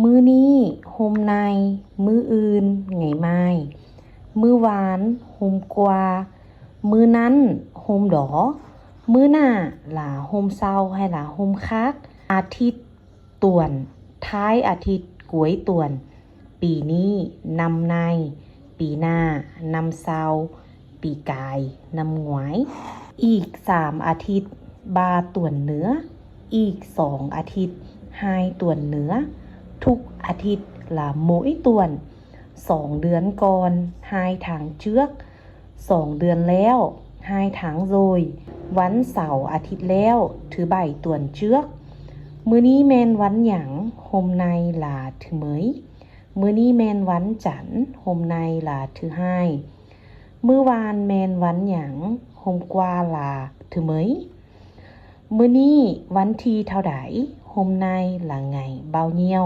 มื้อนี้โฮมในมื้ออื่นไงไม่มื้อวานโฮมกว่ามื้อนั้นโฮมดอมื้อหน้าหลาโฮมเศร้าให้หลาโฮมคักอาทิตย์ต่วนท้ายอาทิตย์กวยต่วนปีนี้นำในปีหน้านำเศร้าปีกายนำหงวยอีก3 อาทิตย์บาต่วนเหนืออีก2 อาทิตย์ไฮต่วนเหนือทุกอาทิตย์ละmỗi tuần 2 เดือนก่อน2 tháng trước 2 เดือนแล้ว2 tháng rồi วันเสาร์อาทิตย์แล้วถือใบต่วนเชือกมื้อนี้แมนวันหยังโฮมในหลาถือเหมยมื้อนี้แมนวันจันทร์โฮมในหลาถือไฮมื้อวานแมนวันหยังโฮมกว่าหลาถือเหมยมื้อนี้วันที่เท่าใดโฮมในหลาไงเบาเหี่ยว